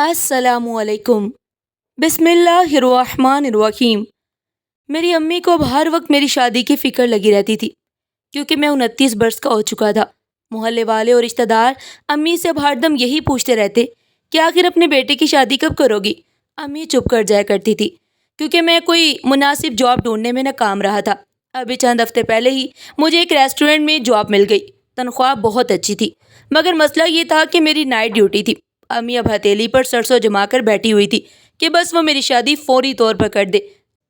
السلام علیکم۔ بسم اللہ الرحمن الرحیم۔ میری امی کو اب ہر وقت میری شادی کی فکر لگی رہتی تھی، کیونکہ میں 29 برس کا ہو چکا تھا۔ محلے والے اور رشتہ دار امی سے اب ہر دم یہی پوچھتے رہتے کہ آخر اپنے بیٹے کی شادی کب کرو گی؟ امی چپ کر جایا کرتی تھی، کیونکہ میں کوئی مناسب جاب ڈھونڈنے میں ناکام رہا تھا۔ ابھی چند ہفتے پہلے ہی مجھے ایک ریسٹورنٹ میں جاب مل گئی۔ تنخواہ بہت اچھی تھی، مگر مسئلہ یہ تھا کہ میری نائٹ ڈیوٹی تھی۔ امی اب ہتھیلی پر سرسوں جما کر بیٹھی ہوئی تھی کہ بس وہ میری شادی فوری طور پر کر دے،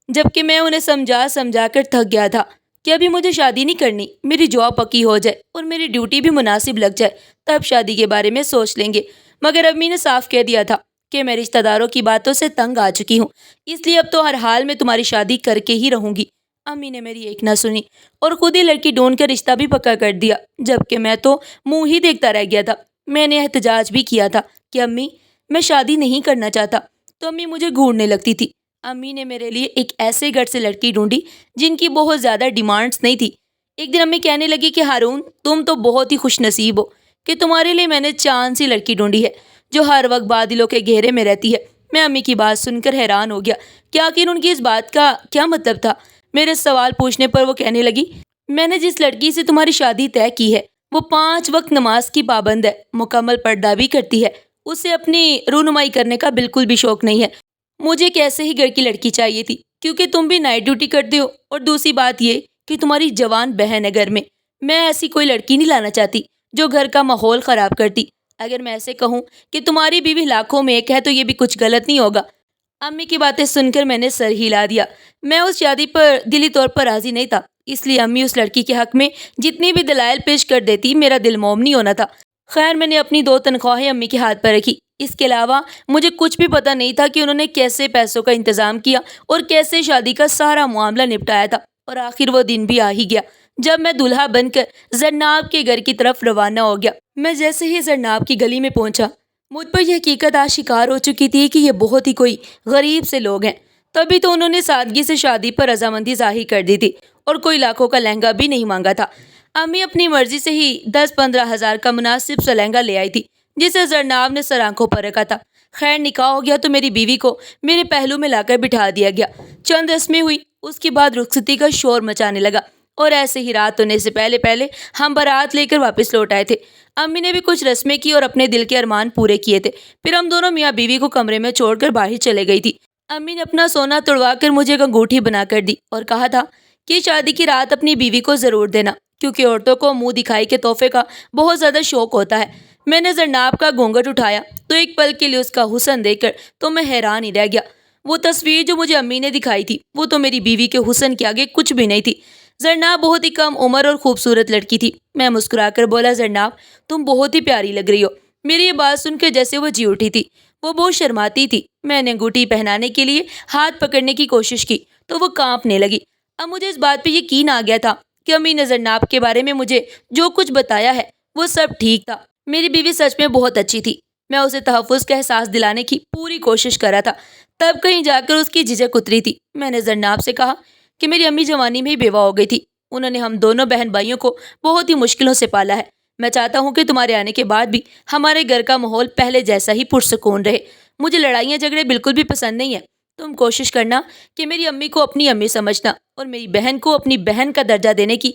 جبکہ میں انہیں سمجھا سمجھا کر تھک گیا تھا کہ ابھی مجھے شادی نہیں کرنی، میری جاب پکی ہو جائے اور میری ڈیوٹی بھی مناسب لگ جائے، تب شادی کے بارے میں سوچ لیں گے۔ مگر امی نے صاف کہہ دیا تھا کہ میں رشتہ داروں کی باتوں سے تنگ آ چکی ہوں، اس لیے اب تو ہر حال میں تمہاری شادی کر کے ہی رہوں گی۔ امی نے میری ایک نہ سنی اور خود ہی لڑکی ڈھونڈ کر رشتہ بھی پکا کر دیا، جبکہ میں تو منہ ہی دیکھتا رہ گیا تھا۔ میں نے احتجاج بھی کیا تھا کہ امی، میں شادی نہیں کرنا چاہتا، تو امی مجھے گھورنے لگتی تھی۔ امی نے میرے لیے ایک ایسے گھر سے لڑکی ڈھونڈی جن کی بہت زیادہ ڈیمانڈز نہیں تھی۔ ایک دن امی کہنے لگی کہ ہارون، تم تو بہت ہی خوش نصیب ہو کہ تمہارے لیے میں نے چاند سی لڑکی ڈھونڈی ہے جو ہر وقت بادلوں کے گھیرے میں رہتی ہے۔ میں امی کی بات سن کر حیران ہو گیا کہ آخر ان کی اس بات کا کیا مطلب تھا۔ میرے سوال پوچھنے پر وہ کہنے لگی، میں نے جس لڑکی سے تمہاری شادی طے کی ہے وہ 5 وقت نماز کی پابند ہے، مکمل پردہ بھی کرتی ہے، اسے اپنی رونمائی کرنے کا بالکل بھی شوق نہیں ہے۔ مجھے ایک ایسے ہی گھر کی لڑکی چاہیے تھی، کیونکہ تم بھی نائٹ ڈیوٹی کرتے ہو، اور دوسری بات یہ کہ تمہاری جوان بہن ہے گھر میں۔ میں ایسی کوئی لڑکی نہیں لانا چاہتی جو گھر کا ماحول خراب کرتی۔ اگر میں ایسے کہوں کہ تمہاری بیوی لاکھوں میں ایک ہے تو یہ بھی کچھ غلط نہیں ہوگا۔ امی کی باتیں سن کر میں نے سر ہلا دیا۔ میں اس شادی پر دلی طور پر راضی نہیں تھا، اس لیے امی اس لڑکی کے حق میں جتنی بھی دلائل پیش کر دیتی میرا دل موم نہیں ہونا تھا۔ خیر، میں نے اپنی 2 تنخواہیں امی کے ہاتھ پر رکھی۔ اس کے علاوہ مجھے کچھ بھی پتہ نہیں تھا کہ انہوں نے کیسے پیسوں کا انتظام کیا اور کیسے شادی کا سارا معاملہ نپٹایا تھا۔ اور آخر وہ دن بھی آ ہی گیا جب میں دلہا بن کر زرناب کے گھر کی طرف روانہ ہو گیا۔ میں جیسے ہی زرناب کی گلی میں پہنچا، مجھ پر یہ حقیقت آشکار ہو چکی تھی کہ یہ بہت ہی کوئی غریب سے لوگ ہیں۔ تبھی تو انہوں نے سادگی سے شادی پر رضامندی ظاہر کر دی تھی اور کوئی لاکھوں کا لہنگا بھی نہیں مانگا تھا۔ امی اپنی مرضی سے ہی 10-15 ہزار کا مناسب سا لہنگا لے آئی تھی، جسے زرناب نے سر آنکھوں پر رکھا تھا۔ خیر، نکاح ہو گیا تو میری بیوی کو میرے پہلو میں لا کر بٹھا دیا گیا۔ چند رسمیں ہوئی، اس کے بعد رخصتی کا شور مچانے لگا، اور ایسے ہی رات ہونے سے پہلے پہلے ہم بارات لے کر واپس لوٹ آئے تھے۔ امی نے بھی کچھ رسمیں کی اور اپنے دل کے ارمان پورے کیے تھے۔ پھر ہم دونوں میاں بیوی کو کمرے میں چھوڑ کر باہر چلے گئی تھی۔ امی نے اپنا سونا توڑوا کر مجھے ایک انگوٹھی بنا کر دی اور کہا تھا کہ شادی کی رات اپنی بیوی کو ضرور دینا، کیونکہ عورتوں کو منہ دکھائی کے تحفے کا بہت زیادہ شوق ہوتا ہے۔ میں نے زرناب کا گھونگھٹ اٹھایا تو ایک پل کے لیے اس کا حسن دیکھ کر تو میں حیران ہی رہ گیا۔ وہ تصویر جو مجھے امی نے دکھائی تھی وہ تو میری بیوی کے حسن کے آگے کچھ بھی نہیں تھی۔ زرناب بہت ہی کم عمر اور خوبصورت لڑکی تھی۔ میں مسکرا کر بولا، زرناب، تم بہت ہی پیاری لگ رہی ہو۔ میری یہ بات سن کر جیسے وہ جی اٹھی تھی۔ وہ بہت شرماتی تھی۔ میں نے انگوٹھی پہنانے کے لیے ہاتھ پکڑنے کی کوشش کی تو وہ کانپنے لگی۔ اب مجھے اس بات پہ یقین آ گیا تھا کہ امی نے زرناب کے بارے میں مجھے جو کچھ بتایا ہے وہ سب ٹھیک تھا۔ میری بیوی سچ میں بہت اچھی تھی۔ میں اسے تحفظ کا احساس دلانے کی پوری کوشش کر رہا تھا، تب کہیں جا کر اس کی جھجک اتری تھی۔ میں نے زرناب سے کہا کہ میری امی جوانی میں ہی بیوہ ہو گئی تھی، انہوں نے ہم دونوں بہن بھائیوں کو بہت ہی مشکلوں سے پالا ہے۔ میں چاہتا ہوں کہ تمہارے آنے کے بعد بھی ہمارے گھر کا ماحول پہلے جیسا ہی پرسکون رہے۔ مجھے لڑائیاں جھگڑے بالکل بھی پسند نہیں ہیں۔ تم کوشش کرنا کہ میری امی کو اپنی امی سمجھنا اور میری بہن کو اپنی بہن کا درجہ دینے کی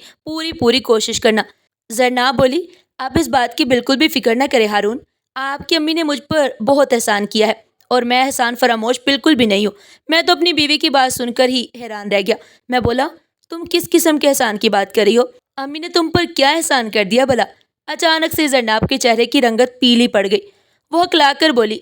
پوری کوشش کرنا۔ زرناب بولی، آپ اس بات کی بالکل بھی فکر نہ کریں ہارون، آپ کی امی نے مجھ پر بہت احسان کیا ہے اور میں احسان فراموش بالکل بھی نہیں ہوں۔ میں تو اپنی بیوی کی بات سن کر ہی حیران رہ گیا۔ میں بولا، تم کس قسم کے احسان کی بات کر رہی ہو؟ امی نے تم پر کیا احسان کر دیا بھلا؟ اچانک سے زرناب کے چہرے کی رنگت پیلی پڑ گئی۔ وہ ہکلا کر بولی،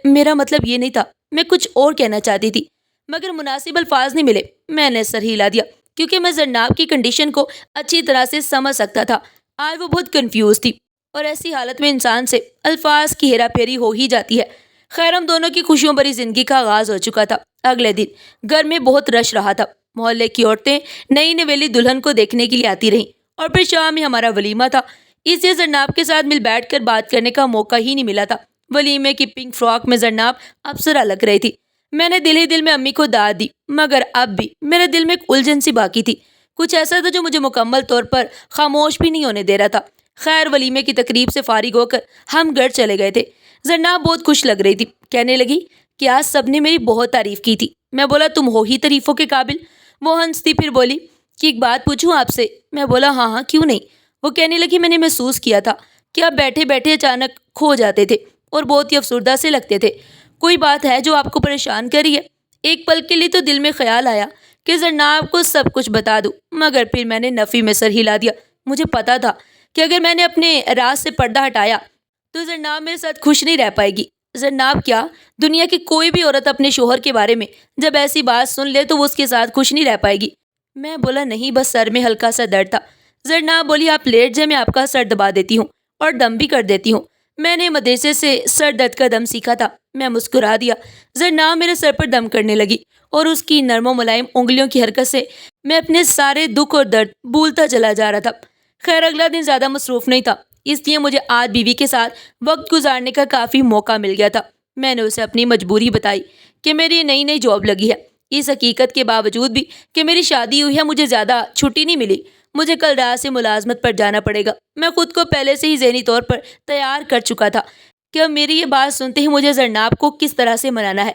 میرا مطلب یہ نہیں تھا، میں کچھ اور کہنا چاہتی تھی، مگر مناسب الفاظ نہیں ملے۔ میں نے سر ہلا دیا، کیونکہ میں زرناب کی کنڈیشن کو اچھی طرح سے سمجھ سکتا تھا۔ آج وہ بہت کنفیوز تھی، اور ایسی حالت میں انسان سے الفاظ کی ہیرا پھیری ہو ہی جاتی ہے۔ خیر، ہم دونوں کی خوشیوں بھری زندگی کا آغاز ہو چکا تھا۔ اگلے دن گھر میں بہت رش رہا تھا۔ محلے کی عورتیں نئی نویلی دلہن کو دیکھنے کے لیے آتی رہیں، اور پھر شام میں ہمارا ولیمہ تھا، اس لیے زرناب کے ساتھ مل بیٹھ کر بات کرنے کا موقع ہی نہیں ملا تھا۔ ولیمے کی پنک فراک میں زرناب ابصرہ لگ رہی تھی۔ میں نے دل ہی دل میں امی کو داد دی، مگر اب بھی میرے دل میں ایک الجھن سی باقی تھی۔ کچھ ایسا تھا جو مجھے مکمل طور پر خاموش بھی نہیں ہونے دے رہا تھا۔ خیر، ولیمے کی تقریب سے فارغ ہو کر ہم گھر چلے گئے تھے۔ زرناب بہت خوش لگ رہی تھی، کہنے لگی کہ آج سب نے میری بہت تعریف کی تھی۔ میں بولا تم ہو ہی تعریفوں کے قابل۔ وہ ہنستی پھر بولی کہ ایک بات پوچھوں آپ سے؟ میں بولا ہاں ہاں کیوں نہیں۔ وہ کہنے لگی میں نے محسوس کیا تھا کہ آپ بیٹھے بیٹھے اچانک کھو جاتے تھے اور بہت ہی افسردہ سے لگتے تھے۔ کوئی بات ہے جو آپ کو پریشان کر رہی ہے؟ ایک پل کے لیے تو دل میں خیال آیا کہ زرناب کو سب کچھ بتا دوں، مگر پھر میں نے نفی میں سر ہلا دیا۔ مجھے پتا تھا کہ اگر میں نے اپنے راز سے پردہ ہٹایا تو زرناب میرے ساتھ خوش نہیں رہ پائے گی۔ زرناب کیا، دنیا کی کوئی بھی عورت اپنے شوہر کے بارے میں جب ایسی بات سن لے تو وہ اس کے ساتھ خوش نہیں رہ پائے گی۔ میں بولا نہیں، بس سر میں ہلکا سا درد تھا۔ زرناب بولی آپ لیٹ جائیں، میں آپ کا سر دبا دیتی ہوں اور دم بھی کر دیتی ہوں۔ میں نے مدرسے سے سر درد کا دم سیکھا تھا۔ میں مسکرا دیا۔ زرناب میرے سر پر دم کرنے لگی اور اس کی نرم و ملائم انگلیوں کی حرکت سے میں اپنے سارے دکھ اور درد بھولتا چلا جا رہا تھا۔ خیر اگلا دن زیادہ مصروف نہیں تھا، اس لیے مجھے آج بیوی کے ساتھ وقت گزارنے کا کافی موقع مل گیا تھا۔ میں نے اسے اپنی مجبوری بتائی کہ میری نئی نئی جاب لگی ہے۔ اس حقیقت کے باوجود بھی کہ میری شادی ہوئی ہے مجھے زیادہ چھٹی نہیں ملی۔ مجھے کل رات سے ملازمت پر جانا پڑے گا۔ میں خود کو پہلے سے ہی ذہنی طور پر تیار کر چکا تھا کہ اب میری یہ بات سنتے ہی مجھے زرناب کو کس طرح سے منانا ہے۔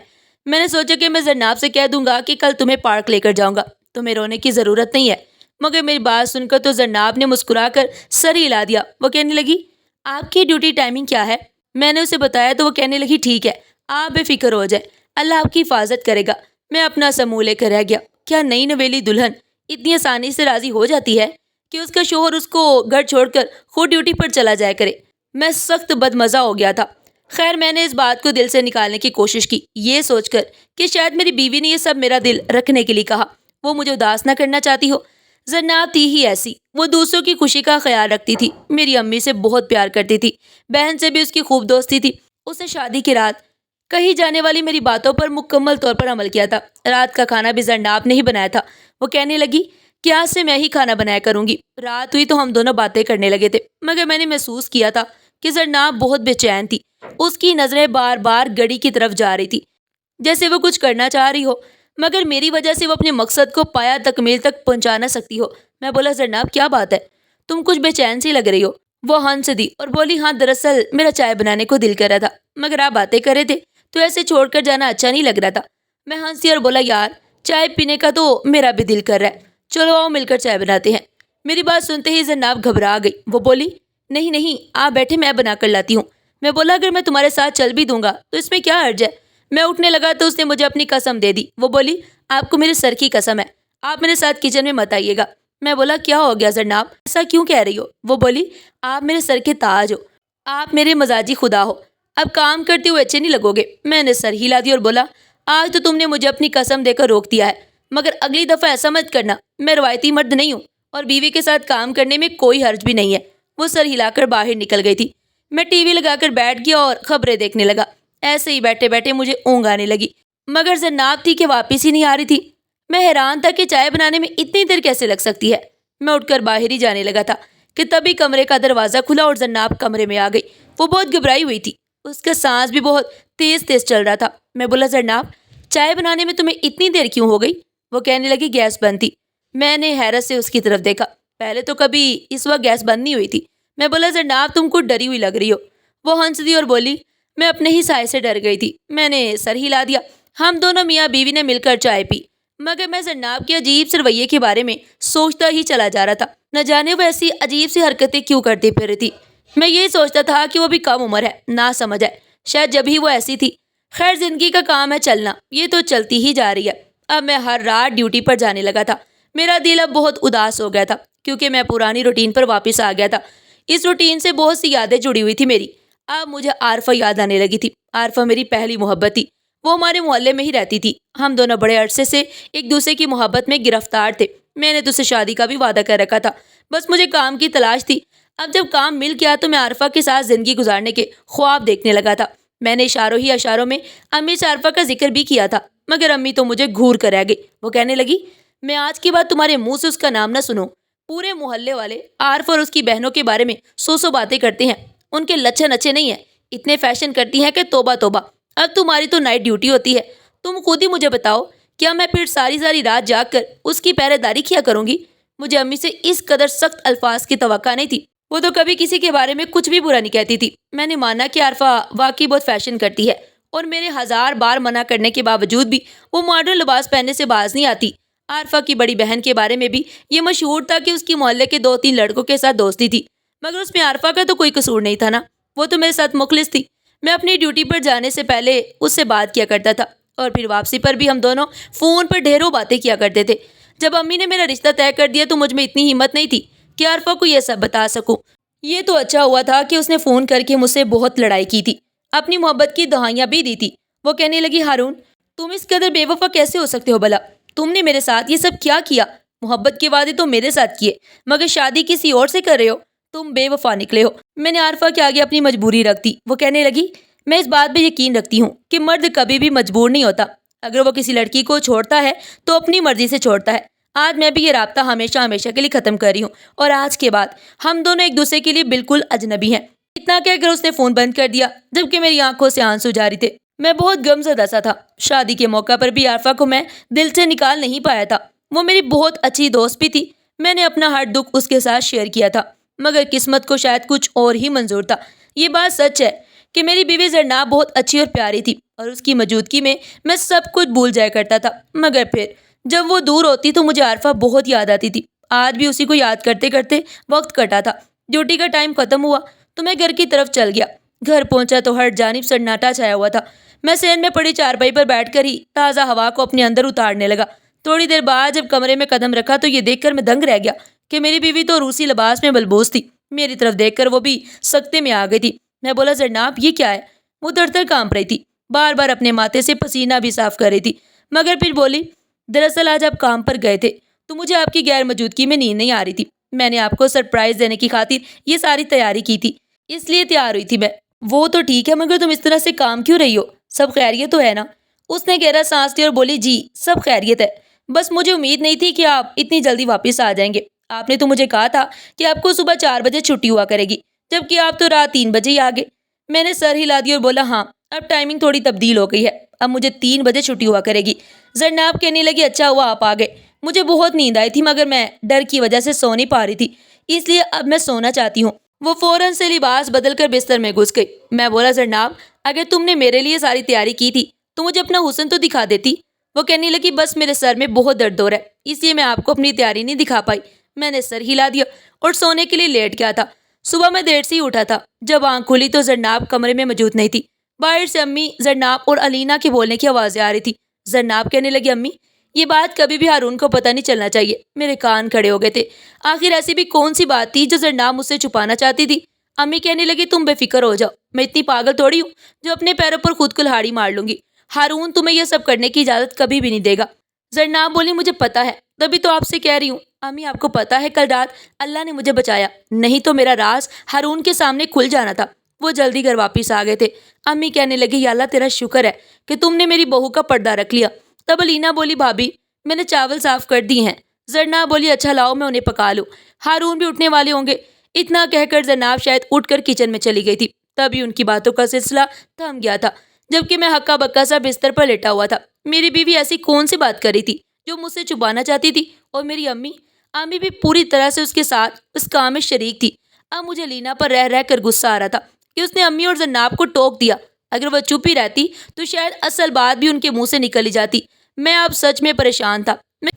میں نے سوچا کہ میں زرناب سے کہہ دوں گا کہ کل تمہیں پارک لے کر جاؤں گا، تمہیں رونے کی ضرورت نہیں ہے۔ مگر میری بات سن کر تو زرناب نے مسکرا کر سر ہلا دیا۔ وہ کہنے لگی آپ کی ڈیوٹی ٹائمنگ کیا ہے؟ میں نے اسے بتایا تو وہ کہنے لگی ٹھیک ہے، آپ بے فکر ہو جائے، اللہ آپ کی حفاظت کرے گا۔ میں اپنا سا منہ لے کر رہ گیا۔ کیا نئی نویلی دلہن اتنی آسانی سے راضی ہو جاتی ہے کہ اس کا شوہر اس کو گھر چھوڑ کر خود ڈیوٹی پر چلا جایا کرے؟ میں سخت بدمزہ ہو گیا تھا۔ خیر میں نے اس بات کو دل سے نکالنے کی کوشش کی، یہ سوچ کر کہ شاید میری بیوی نے یہ سب میرا دل رکھنے کے لیے کہا، وہ مجھے اداس نہ کرنا چاہتی ہو۔ زرناب تھی ہی ایسی، وہ دوسروں کی خوشی کا خیال رکھتی تھی، میری امی سے بہت پیار کرتی تھی، بہن سے بھی اس کی خوب دوستی تھی۔ اسے شادی کی رات کہی جانے والی میری باتوں پر مکمل طور پر عمل کیا تھا۔ رات کا کھانا بھی زرناب نے ہی بنایا تھا۔ وہ کہنے لگی کہ آج سے میں ہی کھانا بنایا کروں گی۔ رات ہوئی تو ہم دونوں باتیں کرنے لگے تھے، مگر میں نے محسوس کیا تھا کہ زرناب بہت بے چین تھی۔ اس کی نظریں بار بار گھڑی کی طرف جا رہی تھی، جیسے وہ کچھ کرنا چاہ رہی ہو، مگر میری وجہ سے وہ اپنے مقصد کو پایا تکمیل تک پہنچا نہ سکتی ہو۔ میں بولا زرناب کیا بات ہے، تم کچھ بے چین سی لگ رہی ہو۔ وہ ہنس دی اور بولی ہاں دراصل میرا چائے بنانے کو دل کر رہا تھا، مگر آپ باتیں کر رہے تھے تو ایسے چھوڑ کر جانا اچھا نہیں لگ رہا تھا۔ میں ہنسی اور بولا یار چائے پینے کا تو میرا بھی دل کر رہا ہے، چلو آؤ مل کر چائے بناتے ہیں۔ میری بات سنتے ہی زرناب گھبرا گئی۔ وہ بولی نہیں نہیں آپ بیٹھے، میں بنا کر لاتی ہوں۔ میں بولا اگر میں تمہارے ساتھ چل بھی دوں گا تو اس میں کیا حرج ہے؟ میں اٹھنے لگا تو اس نے مجھے اپنی قسم دے دی۔ وہ بولی آپ کو میرے سر کی قسم ہے، آپ میرے ساتھ کچن میں مت آئیے گا۔ میں بولا کیا ہو گیا زرناب، ایسا کیوں کہہ رہی ہو؟ وہ بولی آپ میرے سر کے تاج ہو، آپ میرے مزاجی خدا ہو، اب کام کرتے ہوئے اچھے نہیں لگو گے۔ میں نے سر ہلا دی اور بولا آج تو تم نے مجھے اپنی قسم دے کر روک دیا ہے، مگر اگلی دفعہ ایسا مت کرنا، میں روایتی مرد نہیں ہوں اور بیوی کے ساتھ کام کرنے میں کوئی حرج بھی نہیں ہے۔ وہ سر ہلا کر باہر نکل گئی تھی۔ میں ٹی وی لگا کر بیٹھ گیا اور خبریں دیکھنے لگا۔ ایسے ہی بیٹھے بیٹھے مجھے اونگ آنے لگی، مگر زرناب تھی کہ واپس ہی نہیں آ رہی تھی۔ میں حیران تھا کہ چائے بنانے میں اتنی دیر کیسے لگ سکتی ہے۔ میں اٹھ کر باہر ہی جانے لگا تھا کہ تبھی کمرے کا دروازہ کھلا اور زرناب کمرے میں آ گئی۔ وہ بہت گھبرائی ہوئی تھی، اس کا سانس بھی بہت تیز تیز چل رہا تھا۔ میں بولا زرناب چائے بنانے میں تمہیں اتنی دیر کیوں ہو گئی؟ وہ کہنے لگی گیس بند تھی۔ میں نے حیرت سے اس کی طرف دیکھا، پہلے تو کبھی اس وقت گیس بند نہیں ہوئی تھی۔ میں بولا زرناب تم کو ڈری ہوئی لگ رہی ہو۔ وہ ہنس دی اور بولی میں اپنے ہی سائے سے ڈر گئی تھی۔ میں نے سر ہلا دیا۔ ہم دونوں میاں بیوی نے مل کر چائے پی، مگر میں زرناب کے عجیب سے رویے کے بارے میں سوچتا ہی چلا جا رہا تھا۔ نہ جانے وہ ایسی عجیب سی حرکتیں کیوں کرتی پھر رہی تھی۔ میں یہی سوچتا تھا کہ وہ بھی کم عمر ہے، نہ سمجھ ہے، شاید جب ہی وہ ایسی تھی۔ خیر زندگی کا کام ہے چلنا، یہ تو چلتی ہی جا رہی ہے۔ اب میں ہر رات ڈیوٹی پر جانے لگا تھا۔ میرا دل اب بہت اداس ہو گیا تھا کیونکہ میں پرانی روٹین پر واپس آ گیا تھا۔ اس روٹین سے بہت سی یادیں جڑی ہوئی تھی میری۔ اب مجھے عارفہ یاد آنے لگی تھی۔ عارفہ میری پہلی محبت تھی، وہ ہمارے محلے میں ہی رہتی تھی۔ ہم دونوں بڑے عرصے سے ایک دوسرے کی محبت میں گرفتار تھے۔ میں نے تو اسے شادی کا بھی وعدہ کر رکھا تھا، بس مجھے کام کی تلاش تھی۔ اب جب کام مل گیا تو میں عارفہ کے ساتھ زندگی گزارنے کے خواب دیکھنے لگا تھا۔ میں نے اشاروں ہی اشاروں میں امی سے عارفہ کا ذکر بھی کیا تھا، مگر امی تو مجھے گھور کر رہ گئی۔ وہ کہنے لگی میں آج کے بعد تمہارے منہ سے اس کا نام نہ سنوں۔ پورے محلے والے عارفہ اور اس کی بہنوں کے بارے میں سو باتیں کرتے ہیں، ان کے لچھن اچھے نہیں ہیں، اتنے فیشن کرتی ہیں کہ توبہ توبہ۔ اب تمہاری تو نائٹ ڈیوٹی ہوتی ہے، تم خود ہی مجھے بتاؤ کیا میں پھر ساری رات جاگ کر اس کی پہرے داری کیا کروں گی؟ مجھے امی سے اس قدر سخت الفاظ کی توقع نہیں تھی۔ وہ تو کبھی کسی کے بارے میں کچھ بھی برا نہیں کہتی تھی۔ میں نے مانا کہ عارفہ واقعی بہت فیشن کرتی ہے اور میرے ہزار بار منع کرنے کے باوجود بھی وہ ماڈرن لباس پہننے سے باز نہیں آتی۔ عارفہ کی بڑی بہن کے بارے میں بھی یہ مشہور تھا کہ اس کی محلے کے 2-3 لڑکوں کے ساتھ دوستی تھی، مگر اس میں عارفہ کا تو کوئی قصور نہیں تھا نا، وہ تو میرے ساتھ مخلص تھی۔ میں اپنی ڈیوٹی پر جانے سے پہلے اس سے بات کیا کرتا تھا اور پھر واپسی پر بھی ہم دونوں فون پر ڈھیروں باتیں کیا کرتے تھے۔ جب امی نے میرا رشتہ طے کر دیا تو مجھ میں اتنی ہمت نہیں تھی کہ عارفہ کو یہ سب بتا سکوں۔ یہ تو اچھا ہوا تھا کہ اس نے فون کر کے مجھ سے بہت لڑائی کی تھی، اپنی محبت کی دہائیاں بھی دی تھی۔ وہ کہنے لگی، ہارون تم اس قدر بے وفا کیسے ہو سکتے ہو بھلا؟ تم نے میرے ساتھ یہ سب کیا کیا؟ محبت کے وعدے تو میرے ساتھ کیے مگر شادی کسی اور سے کر رہے ہو، تم بے وفا نکلے ہو۔ میں نے عارفہ کے آگے اپنی مجبوری رکھ دی۔ وہ کہنے لگی، میں اس بات پہ یقین رکھتی ہوں کہ مرد کبھی بھی مجبور نہیں ہوتا، اگر وہ کسی لڑکی کو چھوڑتا ہے تو اپنی مرضی سے چھوڑتا ہے۔ آج میں بھی یہ رابطہ ہمیشہ ہمیشہ کے لیے ختم کر رہی ہوں اور آج کے بعد ہم دونوں ایک دوسرے کے لیے بالکل اجنبی ہیں۔ اتنا کہہ کر اس نے فون بند کر دیا جبکہ میری آنکھوں سے آنسو جاری تھے۔ میں بہت غمزدہ سا تھا۔ شادی کے موقع پر بھی عارفہ کو میں دل سے نکال نہیں پایا تھا۔ وہ میری بہت اچھی دوست بھی تھی، میں نے اپنا ہر دکھ اس کے ساتھ شیئر کیا تھا، مگر قسمت کو شاید کچھ اور ہی منظور تھا۔ یہ بات سچ ہے کہ میری بیوی زرناب بہت اچھی اور پیاری تھی اور اس کی موجودگی میں سب کچھ بھول جایا کرتا تھا، مگر پھر جب وہ دور ہوتی تو مجھے عارفہ بہت یاد آتی تھی۔ آج بھی اسی کو یاد کرتے کرتے وقت کٹا تھا۔ ڈیوٹی کا ٹائم ختم ہوا تو میں گھر کی طرف چل گیا۔ گھر پہنچا تو ہر جانب سناٹا چھایا ہوا تھا۔ میں صحن میں پڑی چارپائی پر بیٹھ کر ہی تازہ ہوا کو اپنے اندر اتارنے لگا۔ تھوڑی دیر بعد جب کمرے میں قدم رکھا تو یہ دیکھ کر میں دنگ رہ گیا کہ میری بیوی تو روسی لباس میں ملبوس تھی۔ میری طرف دیکھ کر وہ بھی سکتے میں آ گئی تھی۔ میں بولا، زرناب یہ کیا ہے؟ وہ تڑتر کانپ رہی تھی، بار بار اپنے ماتھے سے پسینہ بھی صاف کر رہی تھی، مگر پھر بولی، دراصل آج آپ کام پر گئے تھے تو مجھے آپ کی غیر موجودگی میں نیند نہیں آ رہی تھی۔ میں نے آپ کو سرپرائز دینے کی خاطر یہ ساری تیاری کی تھی، اس لیے تیار ہوئی تھی میں۔ وہ تو ٹھیک ہے مگر تم اس طرح سے کام کیوں رہی ہو؟ سب خیریت تو ہے نا؟ اس نے گہرا سانس لیا اور بولی، جی سب خیریت ہے، بس مجھے امید نہیں تھی کہ آپ اتنی جلدی واپس آ جائیں گے۔ آپ نے تو مجھے کہا تھا کہ آپ کو صبح 4 بجے چھٹی ہوا کرے گی، جبکہ آپ تو رات 3 بجے ہی آ گئے۔ میں نے سر ہلا دیا اور بولا، ہاں اب ٹائمنگ تھوڑی تبدیل ہو گئی ہے، اب مجھے 3 بجے چھٹی ہوا کرے گی۔ زرناب کہنے لگی، اچھا ہوا آپ آ گئے، مجھے بہت نیند آئی تھی مگر میں ڈر کی وجہ سے سو نہیں پا رہی تھی، اس لیے اب میں سونا چاہتی ہوں۔ وہ فوراً سے لباس بدل کر بستر میں گھس گئی۔ میں بولا، زرناب اگر تم نے میرے لیے ساری تیاری کی تھی تو مجھے اپنا حسن تو دکھا دیتی۔ وہ کہنے لگی، بس میرے سر میں بہت درد ہو رہا ہے اس لیے میں آپ کو اپنی تیاری نہیں دکھا پائی۔ میں نے سر ہلا دیا اور سونے کے لیے لیٹ گیا تھا۔ صبح میں دیر سے ہی اٹھا تھا۔ جب آنکھ کھلی تو زرناب کمرے میں موجود نہیں تھی۔ باہر سے امی، زرناب اور علینا کے بولنے کی آوازیں آ رہی تھی۔ زرناب کہنے لگی، امی یہ بات کبھی بھی ہارون کو پتہ نہیں چلنا چاہیے۔ میرے کان کھڑے ہو گئے تھے۔ آخر ایسی بھی کون سی بات تھی جو زرناب مجھ سے چھپانا چاہتی تھی؟ امی کہنے لگی، تم بے فکر ہو جاؤ، میں اتنی پاگل تھوڑی ہوں جو اپنے پیروں پر خود کلہاڑی مار لوں گی۔ ہارون تمہیں یہ سب کرنے کی اجازت کبھی بھی نہیں دے گا۔ زرناب بولی، مجھے پتا ہے، تبھی تو آپ سے کہہ رہی ہوں۔ امی آپ کو پتا ہے کل رات اللہ نے مجھے بچایا، نہیں تو میرا راز ہارون کے سامنے کھل جانا تھا۔ وہ جلدی گھر واپس آ گئے تھے۔ امی کہنے لگی، یا اللہ تیرا شکر ہے کہ تم نے میری بہو کا پردہ رکھ لیا۔ تب علینا بولی، بھابی میں نے چاول صاف کر دی ہیں۔ زرناب بولی، اچھا لاؤ میں انہیں پکا لوں، ہارون بھی اٹھنے والے ہوں گے۔ اتنا کہہ کر زرناب شاید اٹھ کر کچن میں چلی گئی تھی۔ تبھی ان کی باتوں کا سلسلہ تھم گیا تھا، جبکہ میں ہکا بکا سا بستر پر لیٹا ہوا تھا۔ میری بیوی ایسی کون سی بات کر رہی تھی جو مجھ سے چھپانا چاہتی تھی؟ اور میری امی بھی پوری طرح سے اس کے ساتھ اس کام میں شریک تھی۔ اب مجھے لینا پر رہ رہ کر غصہ آ رہا تھا کہ اس نے امی اور زرناب کو ٹوک دیا۔ اگر وہ چپ ہی رہتی تو شاید اصل بات بھی ان کے منہ سے نکل ہی جاتی۔ میں اب سچ میں پریشان تھا۔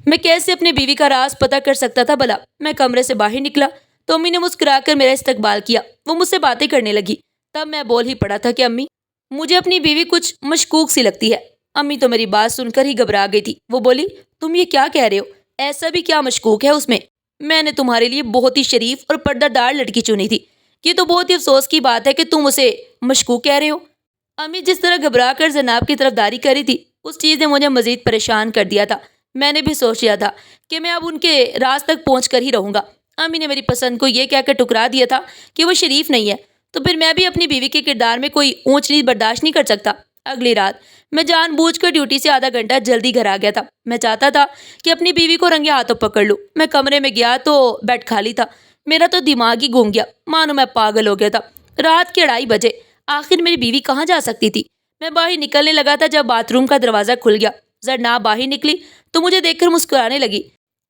میں کیسے اپنی بیوی کا راز پتہ کر سکتا تھا بھلا؟ میں کمرے سے باہر نکلا تو امی نے مسکرا کر میرا استقبال کیا۔ وہ مجھ سے باتیں کرنے لگی۔ تب میں بول ہی پڑا تھا کہ امی مجھے اپنی بیوی کچھ مشکوک سی لگتی ہے۔ امی تو میری بات سن کر ہی گھبرا گئی تھی۔ وہ بولی، تم یہ کیا کہہ رہے ہو؟ ایسا بھی کیا مشکوک ہے اس میں نے تمہارے لیے بہت ہی شریف اور پردہ دار لڑکی چنی تھی، یہ تو بہت ہی افسوس کی بات ہے کہ تم اسے مشکوک کہہ رہے ہو۔ امی جس طرح گھبرا کر زرناب کی طرف داری کر رہی تھی اس چیز نے مجھے مزید پریشان کر دیا تھا۔ میں نے بھی سوچ لیا تھا کہ میں اب ان کے راز تک پہنچ کر ہی رہوں گا۔ امی نے میری پسند کو یہ کہہ کر ٹکرا دیا تھا کہ وہ شریف نہیں ہے، تو پھر میں بھی اپنی بیوی کے کردار میں کوئی اونچ نیچ برداشت نہیں کر سکتا۔ اگلی رات میں جان بوجھ کر ڈیوٹی سے آدھا گھنٹہ جلدی گھر آ گیا تھا۔ میں چاہتا تھا کہ اپنی بیوی کو رنگے ہاتھوں پکڑ لوں۔ میں کمرے میں گیا تو بیڈ خالی تھا۔ میرا تو دماغ ہی گھوم گیا، مانو میں پاگل ہو گیا تھا۔ رات کے 2:30 بجے، آخر میری بیوی کہاں جا سکتی تھی؟ میں باہر نکلنے لگا تھا جب باتھ روم کا دروازہ کھل گیا۔ زرناب باہر نکلی تو مجھے دیکھ کر مسکرانے لگی۔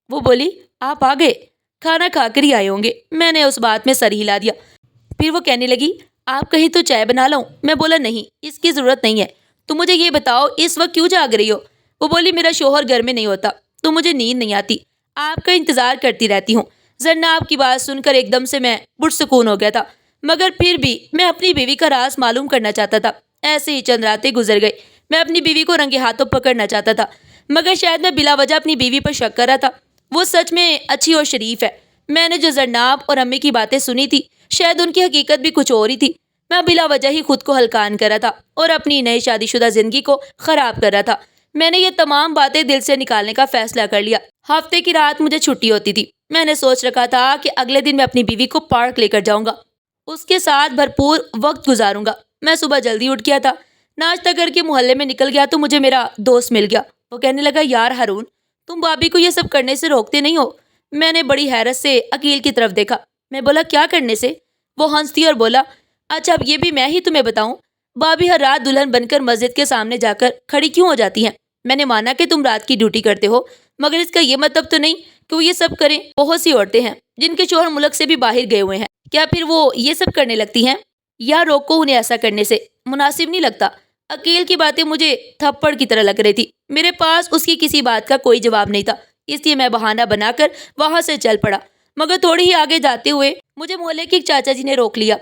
وہ بولی، آپ آ گئے؟ کھانا کھا کر ہی آئے ہوں گے۔ میں نے اس بات میں سر ہلا دیا۔ پھر وہ کہنے لگی آپ کہیں تو چائے بنا لاؤں؟ میں بولا نہیں، اس کی ضرورت نہیں ہے، تو مجھے یہ بتاؤ اس وقت کیوں جاگ رہی ہو؟ وہ بولی میرا شوہر گھر میں نہیں ہوتا تو مجھے نیند نہیں آتی، آپ کا انتظار کرتی رہتی ہوں۔ زرناب کی بات سن کر ایک دم سے میں پرسکون ہو گیا تھا، مگر پھر بھی میں اپنی بیوی کا راز معلوم کرنا چاہتا تھا۔ ایسے ہی چند راتیں گزر گئی، میں اپنی بیوی کو رنگے ہاتھوں پکڑنا چاہتا تھا، مگر شاید میں بلا وجہ اپنی بیوی پر شک کر رہا تھا۔ وہ سچ میں اچھی اور شریف ہے۔ میں نے جو زرناب اور امی کی باتیں سنی تھی شاید ان کی حقیقت بھی کچھ اور ہی تھی۔ میں بلا وجہ ہی خود کو ہلکان کر رہا تھا اور اپنی نئی شادی شدہ زندگی کو خراب کر رہا تھا۔ میں نے یہ تمام باتیں دل سے نکالنے کا فیصلہ کر لیا۔ ہفتے کی رات مجھے چھٹی ہوتی تھی۔ میں نے سوچ رکھا تھا کہ اگلے دن میں اپنی بیوی کو پارک لے کر جاؤں گا، اس کے ساتھ بھرپور وقت گزاروں گا۔ میں صبح جلدی اٹھ گیا تھا، ناشتہ کر کے محلے میں نکل گیا تو مجھے میرا دوست مل گیا۔ وہ کہنے لگا یار ہارون، تم بھابھی کو یہ سب کرنے سے روکتے نہیں ہو؟ میں نے بڑی حیرت سے عقیل کی طرف دیکھا۔ میں بولا کیا کرنے سے؟ وہ ہنستی اور بولا اچھا اب یہ بھی میں ہی تمہیں بتاؤں، بھابھی ہر رات دلہن بن کر مسجد کے سامنے جا کر کھڑی کیوں ہو جاتی ہیں؟ میں نے مانا کہ تم رات کی ڈیوٹی کرتے ہو، مگر اس کا یہ مطلب تو نہیں کہ وہ یہ سب کریں۔ بہت سی عورتیں ہیں جن کے شوہر ملک سے بھی باہر گئے ہوئے ہیں، کیا پھر وہ یہ سب کرنے لگتی ہیں؟ یا روکو انہیں ایسا کرنے سے، مناسب نہیں لگتا۔ عقیل کی باتیں مجھے تھپڑ کی طرح لگ رہی تھی۔ میرے پاس اس کی کسی بات کا کوئی جواب نہیں تھا، اس لیے میں بہانہ بنا کر وہاں سے چل پڑا، مگر تھوڑی ہی آگے جاتے ہوئے مجھے محلے کے ایک چاچا جی نے روک لیا۔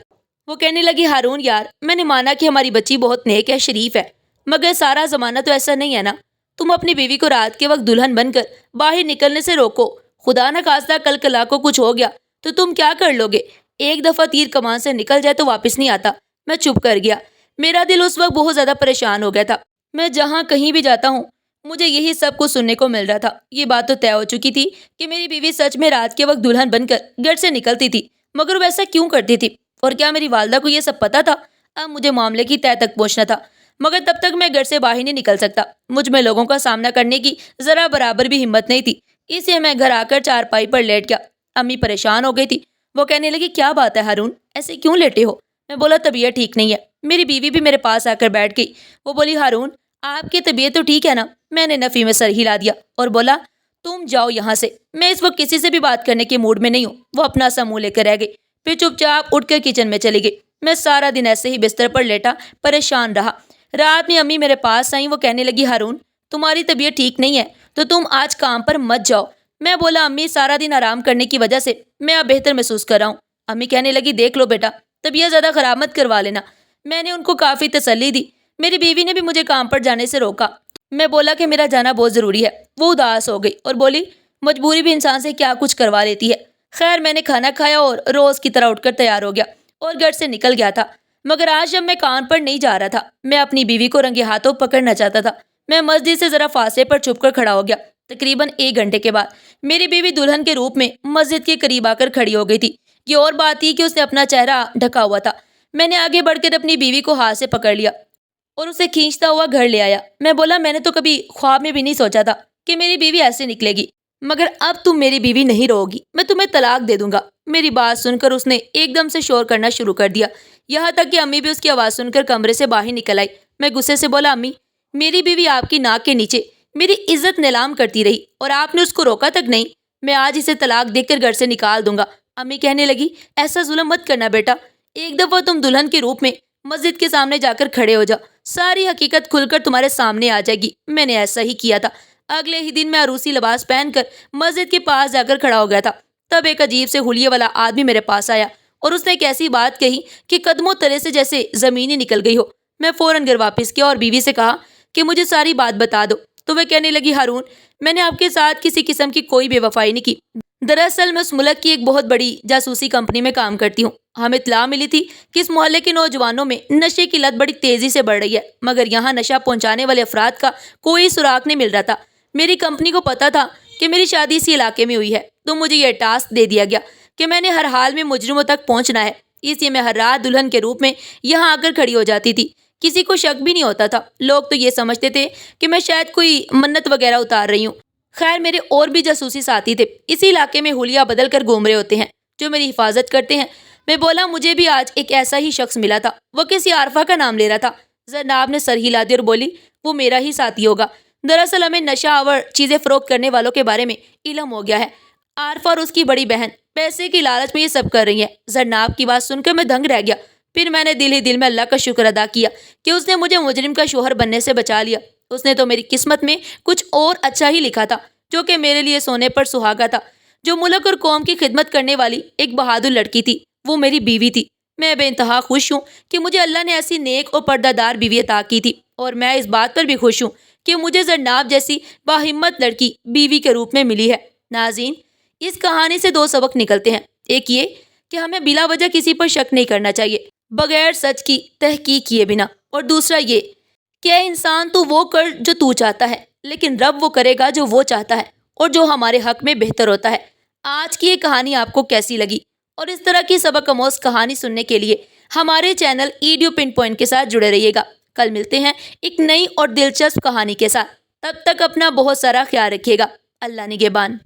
وہ کہنے لگی ہارون یار، میں نے مانا کہ ہماری بچی بہت نیک ہے، شریف ہے، مگر سارا زمانہ تو ایسا نہیں ہے نا۔ تم اپنی بیوی کو رات کے وقت دلہن بن کر باہر نکلنے سے روکو، خدا نہ خواستہ کل کلا کو کچھ ہو گیا تو تم کیا کر لو گے؟ ایک دفعہ تیر کمان سے نکل جائے تو واپس نہیں آتا۔ میں چپ کر گیا۔ میرا دل اس وقت بہت زیادہ پریشان ہو گیا تھا۔ میں جہاں کہیں بھی جاتا ہوں مجھے یہی سب کچھ سننے کو مل رہا تھا۔ یہ بات تو طے ہو چکی تھی کہ میری بیوی سچ میں رات کے وقت دلہن بن کر گھر سے نکلتی تھی، مگر وہ ایسا کیوں کرتی تھی؟ اور کیا میری والدہ کو یہ سب پتا تھا؟ اب مجھے معاملے کی تہہ تک پہنچنا تھا، مگر تب تک میں گھر سے باہر نہیں نکل سکتا۔ مجھ میں لوگوں کا سامنا کرنے کی ذرا برابر بھی ہمت نہیں تھی، اس لیے میں گھر آ کر چارپائی پر لیٹ گیا۔ امی پریشان ہو گئی تھی۔ وہ کہنے لگی کیا بات ہے ہارون، ایسے کیوں لیٹے ہو؟ میں بولا طبیعت ٹھیک نہیں ہے۔ میری بیوی بھی میرے پاس آ کر بیٹھ گئی۔ وہ بولی ہارون آپ کی طبیعت تو ٹھیک ہے نا؟ میں نے نفی میں سر ہلا دیا اور بولا تم جاؤ یہاں سے، میں اس وقت کسی سے بھی بات کرنے کے موڈ میں نہیں ہوں۔ وہ اپنا سا منہ لے کر رہ گئی، پھر چپ چاپ اٹھ کر کچن میں چلی گئی۔ میں سارا دن ایسے ہی بستر پر لیٹا پریشان رہا۔ رات میں امی میرے پاس آئیں۔ وہ کہنے لگی ہارون تمہاری طبیعت ٹھیک نہیں ہے تو تم آج کام پر مت جاؤ۔ میں بولا امی سارا دن آرام کرنے کی وجہ سے میں اب بہتر محسوس کر رہا ہوں۔ امی کہنے لگی دیکھ لو بیٹا، طبیعت زیادہ خراب مت کروا لینا۔ میں نے ان کو کافی تسلی دی۔ میری بیوی نے بھی مجھے کام پر جانے سے روکا۔ میں بولا کہ میرا جانا بہت ضروری ہے۔ وہ اداس ہو گئی اور بولی مجبوری بھی انسان سے کیا کچھ کروا لیتی ہے۔ خیر میں نے کھانا کھایا اور روز کی طرح اٹھ کر تیار ہو گیا اور گھر سے نکل گیا تھا، مگر آج جب میں کام پر نہیں جا رہا تھا میں اپنی بیوی کو رنگے ہاتھوں پکڑنا چاہتا تھا۔ میں مسجد سے ذرا فاصلے پر چھپ کر کھڑا ہو گیا۔ تقریباً 1 گھنٹے کے بعد میری بیوی دلہن کے روپ میں مسجد کے قریب آ کر کھڑی ہو گئی تھی۔ یہ اور بات تھی کہ اس نے اپنا چہرہ ڈھکا ہوا تھا۔ میں نے آگے بڑھ کر اپنی بیوی کو ہاتھ سے پکڑ لیا اور اسے کھینچتا ہوا گھر لے آیا۔ میں بولا میں نے تو کبھی خواب میں بھی نہیں سوچا تھا کہ میری بیوی ایسے نکلے گی، مگر اب تم میری بیوی نہیں رہو گی، میں تمہیں طلاق دے دوں گا۔ میری بات سن کر اس نے ایک دم سے شور کرنا شروع کر دیا، یہاں تک کہ امی بھی اس کی آواز سن کر کمرے سے باہر نکل آئی۔ میں غصے سے بولا امی میری بیوی آپ کی ناک کے نیچے میری عزت نیلام کرتی رہی اور آپ نے اس کو روکا تک نہیں۔ میں آج اسے طلاق دے کر گھر سے نکال دوں گا۔ امی کہنے لگی ایسا ظلم مت کرنا بیٹا، ایک دفعہ تم دلہن کے روپ میں مسجد کے سامنے جا کر کھڑے ہو جاؤ، ساری حقیقت کھل کر تمہارے سامنے آ جائے گی۔ میں نے ایسا ہی کیا تھا۔ اگلے ہی دن میں عروسی لباس پہن کر مسجد کے پاس جا کر کھڑا ہو گیا تھا۔ تب ایک عجیب سے حلیے والا آدمی میرے پاس آیا اور اس نے ایک ایسی بات کہی کہ قدموں تلے سے جیسے زمین ہی نکل گئی ہو۔ میں فوراً گھر واپس کیا اور بیوی سے کہا کہ مجھے ساری بات بتا دو۔ تو وہ کہنے لگی ہارون میں نے آپ کے ساتھ کسی قسم کی کوئی بے وفائی نہیں کی۔ دراصل میں اس ملک کی ایک بہت بڑی جاسوسی کمپنی میں کام کرتی ہوں۔ ہمیں اطلاع ملی تھی کہ اس محلے کے نوجوانوں میں نشے کی لت بڑی تیزی سے بڑھ رہی ہے، مگر یہاں نشہ پہنچانے والے افراد کا کوئی سراغ نہیں مل رہا تھا۔ میری کمپنی کو پتا تھا کہ میری شادی اسی علاقے میں ہوئی ہے، تو مجھے یہ ٹاسک دے دیا گیا کہ میں نے ہر حال میں مجرموں تک پہنچنا ہے۔ اس لیے میں ہر رات دلہن کے روپ میں یہاں آ کر کھڑی ہو جاتی تھی۔ کسی کو شک بھی نہیں ہوتا تھا، لوگ تو یہ سمجھتے تھے کہ میں شاید کوئی منت وغیرہ اتار رہی ہوں۔ خیر میرے اور بھی جاسوسی ساتھی تھے، اسی علاقے میں حلیہ بدل کر گھوم رہے ہوتے ہیں جو میری حفاظت کرتے ہیں۔ میں بولا مجھے بھی آج ایک ایسا ہی شخص ملا تھا، وہ کسی عارفہ کا نام لے رہا تھا۔ زرناب نے سر ہلا دی اور بولی وہ میرا ہی ساتھی ہوگا۔ دراصل ہمیں نشہ آور چیزیں فروخت کرنے والوں کے بارے میں علم ہو گیا ہے، عارفہ اور اس کی بڑی بہن پیسے کی لالچ میں یہ سب کر رہی ہیں۔ زرناب کی بات سن کر میں دنگ رہ گیا۔ پھر میں نے دل ہی دل میں اللہ کا شکر ادا کیا کہ اس نے مجھے مجرم کا شوہر بننے سے بچا لیا۔ اس نے تو میری قسمت میں کچھ اور اچھا ہی لکھا تھا، جو کہ میرے لیے سونے پر سہاگا تھا۔ جو ملک اور قوم کی خدمت کرنے والی ایک بہادر لڑکی تھی، وہ میری بیوی تھی۔ میں بے انتہا خوش ہوں کہ مجھے اللہ نے ایسی نیک اور پردہ دار بیوی عطا کی تھی، اور میں اس بات پر بھی خوش ہوں کہ مجھے زرناب جیسی باہمت لڑکی بیوی کے روپ میں ملی ہے۔ ناظرین، اس کہانی سے 2 سبق نکلتے ہیں۔ ایک یہ کہ ہمیں بلا وجہ کسی پر شک نہیں کرنا چاہیے، بغیر سچ کی تحقیق کیے بنا۔ اور دوسرا یہ کہ اے انسان تو وہ کر جو تو چاہتا ہے، لیکن رب وہ کرے گا جو وہ چاہتا ہے اور جو ہمارے حق میں بہتر ہوتا ہے۔ آج کی یہ کہانی آپ کو کیسی لگی؟ اور اس طرح کی سبق آموز کہانی سننے کے لیے ہمارے چینل ایڈیو پن پوائنٹ کے ساتھ جڑے رہیے گا۔ کل ملتے ہیں ایک نئی اور دلچسپ کہانی کے ساتھ۔ تب تک اپنا بہت سارا خیال رکھیے گا۔ اللہ نگہبان۔